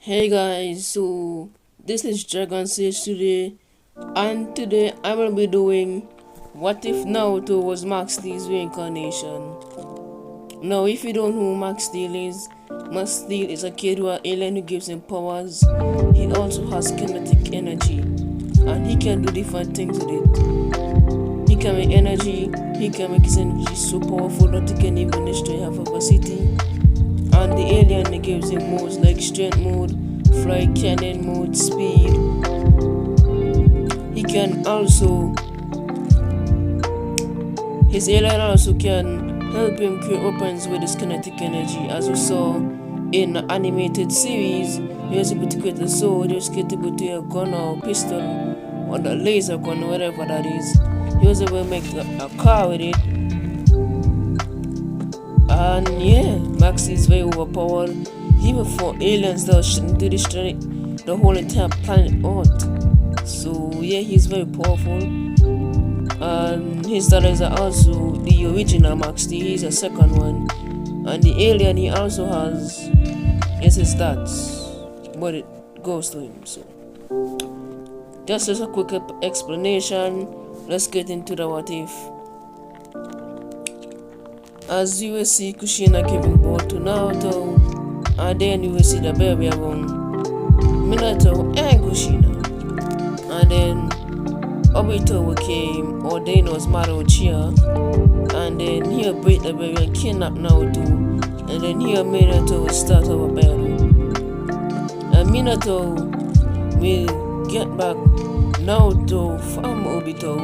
Hey guys, so this is Dragon Sage today, and today I will be doing what if Naruto was Max Steel's reincarnation. Now, if you don't know who Max Steel is a kid who an alien who gives him powers. He also has kinetic energy, and he can do different things with it. He can make energy, he can make his energy so powerful that he can even destroy half of a city. And the alien gives him modes like strength mode, fly cannon mode, speed. He can also, his alien also can help him create weapons with his kinetic energy. As we saw in the animated series, he was able to create a sword, he was able to create a gun or a pistol or the laser gun, whatever that is. He was able to make a car with it. And yeah, Max is very overpowered. Even for aliens that are to destroy the whole entire planet Earth. So yeah, he's very powerful. And his daughters are also the original Max Steel. He's a second one. And the alien he also has is his stats, but it goes to him. So just as a quick explanation, let's get into the what if. As you will see Kushina giving birth to Naruto, and then you will see the baby around Minato and Kushina. And then Obito came ordained as Maruchiya, and then he'll break the baby and kidnap Naruto, and then here Minato will start our battle. And Minato will get back Naruto from Obito,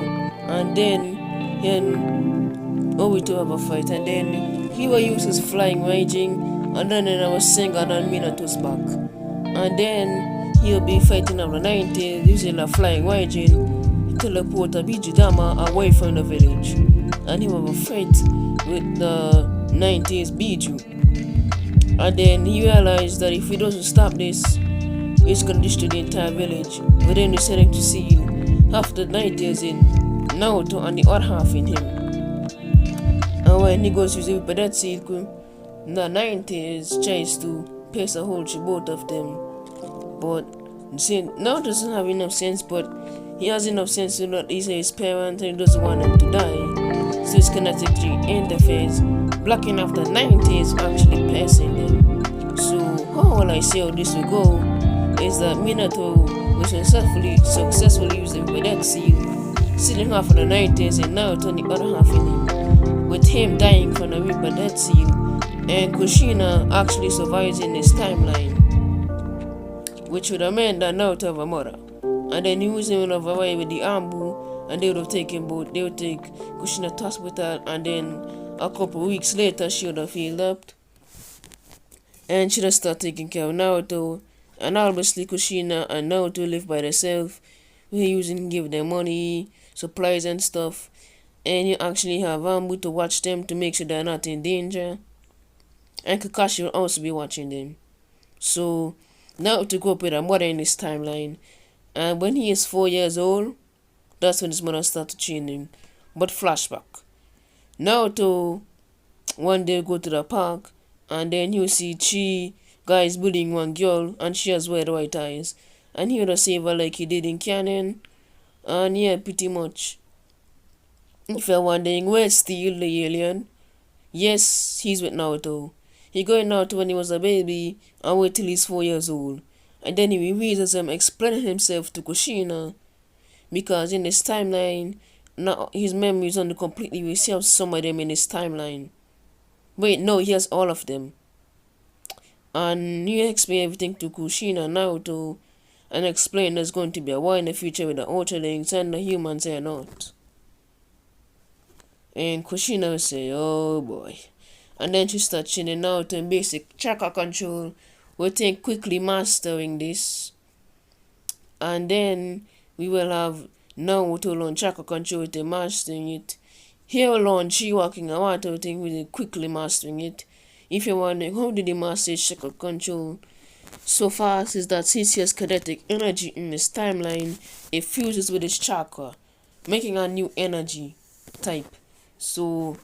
and then Obito have a fight, and then he will use his flying raging, and then I was saying on Minato's back, and then he'll be fighting on the 90s using a flying raging, teleport a Bijudama away from the village, and he will have a fight with the 90s Biju, and then he realized that if he doesn't stop this, he's gonna destroy the entire village. But then he's deciding to see half the 90s in Naruto and the other half in him. And when he goes to the that seed, the 90s tries to place a hold to both of them. But now doesn't have enough sense, but he has enough sense to not ease his parents and he doesn't want them to die. So his kinetic interface blocking off the 90s actually passing them. So how will I say how this will go is that Minato will successfully use the that seed, sealing half of the 90s and now turn the other half in him, with him dying from the Reaper Death Seal, and Kushina actually survives in this timeline, which would have meant that Naruto have a mother. And then he was able to away with the Ambu, and they would have taken both. They would take Kushina to hospital, and then a couple weeks later she would have healed up, and she would have started taking care of Naruto. And obviously Kushina and Naruto live by themselves. We're using give them money, supplies and stuff. And you actually have Ambu to watch them to make sure they're not in danger. And Kakashi will also be watching them. So now to go up with a mother in this timeline. And when he is 4 years old, that's when his mother started training. But flashback. Naruto one day go to the park, and then you see three guys bullying one girl, and she has red white eyes. And he would have saved her like he did in Canon. And yeah, pretty much. If you're wondering, where's Steel the alien? Yes, he's with Naruto. He got Naruto when he was a baby and wait till he's 4 years old. And then he revisits him explaining himself to Kushina. Because in this timeline, now his memories only completely received some of them in his timeline. Wait, no, he has all of them. And he explained everything to Kushina and Naruto, and explained there's going to be a war in the future with the Ultralings and the humans are not. And Kushina will say, oh boy. And then she starts tuning out in basic chakra control. We think quickly mastering this. And then we will have Naruto learn chakra control with mastering it. Here will learn she walking and water thing with quickly mastering it. If you're wondering how did he master chakra control so fast, is that since he has kinetic energy in his timeline, it fuses with his chakra, making a new energy type. So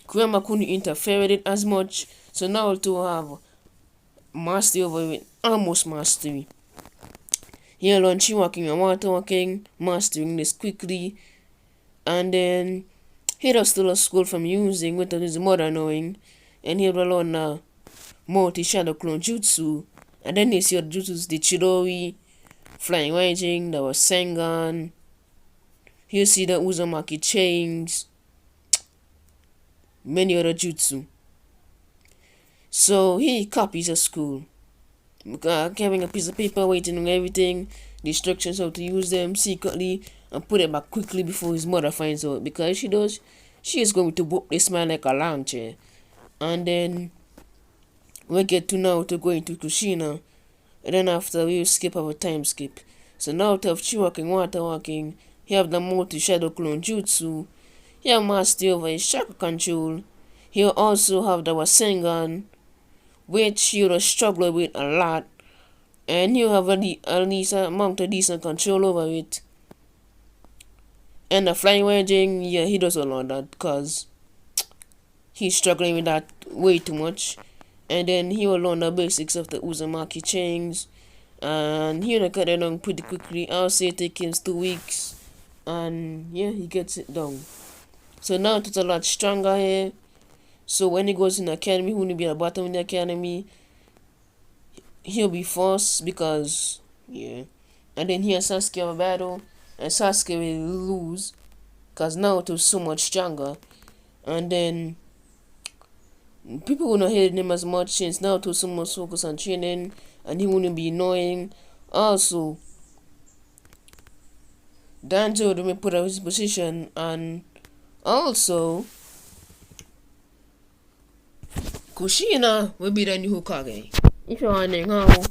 Kurama couldn't interfere with it as much, so Naruto have mastery over it, almost mastery. He learned chi walking and water walking, mastering this quickly, and then he does still a school from using without his mother knowing, and he will learn multi shadow clone jutsu, and then they see what jutsus the Chidori, flying raging, there was Sengan, you see the Uzumaki chains, many other jutsu. So he copies a school, having a piece of paper, waiting on everything, the instructions how to use them secretly, and put it back quickly before his mother finds out. Because if she does, she is going to whoop this man like a lawn chair. And then we get to Naruto going to Kushina, and then after we skip our time skip. So Naruto have chi walking, water walking, he have the multi shadow clone jutsu, he have mastery over his chakra control, he also have the Wasengan, which he will struggle with a lot, and you have at least amount of decent control over it. And the flying wedging, yeah, he doesn't know that because he's struggling with that way too much. And then he will learn the basics of the Uzumaki chains, and he'll get it done pretty quickly. I'll say it takes him 2 weeks, and yeah, he gets it done. So now it's a lot stronger here. So when he goes in the academy, he won't be at the bottom in the academy. He'll be forced because, yeah. And then he and Sasuke have a battle, and Sasuke will lose because Naruto's so much stronger. And then people will not hate him as much since Naruto's so much focused on training, and he wouldn't be annoying. Also, Danjo will be put out of his position, and also Kushina will be the new Hokage. If you're wondering how,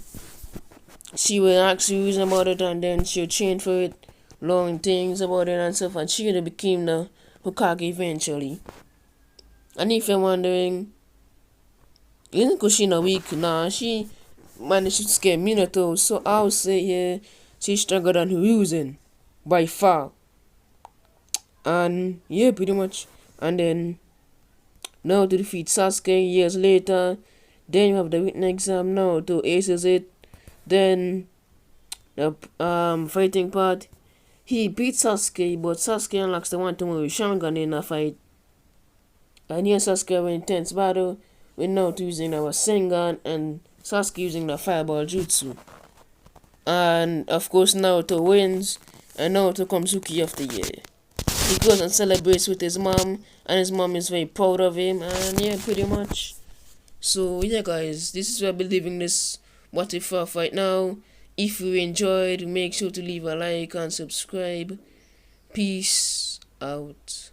she will actually use about it, and then she'll train for it, learn things about it and stuff, and she would have became the Hokage eventually. And if you're wondering, isn't Kushina weak? Nah, she managed to scare Minato, so I'll say yeah, she's stronger than Ryuzen by far. And yeah, pretty much. And then now to defeat Sasuke years later. Then you have the written exam now to aces it. Then the fighting part. He beats Sasuke, but Sasuke unlocks the one to move Sharingan in a fight. And here Sasuke have an intense battle with Naruto using our Sengan and Sasuke using the Fireball Jutsu. And of course Naruto wins, and Naruto comes Rookie of the Year. He goes and celebrates with his mom, and his mom is very proud of him, and yeah, pretty much. So yeah guys, this is where I'll be leaving this What If off right now. If you enjoyed, make sure to leave a like and subscribe. Peace out.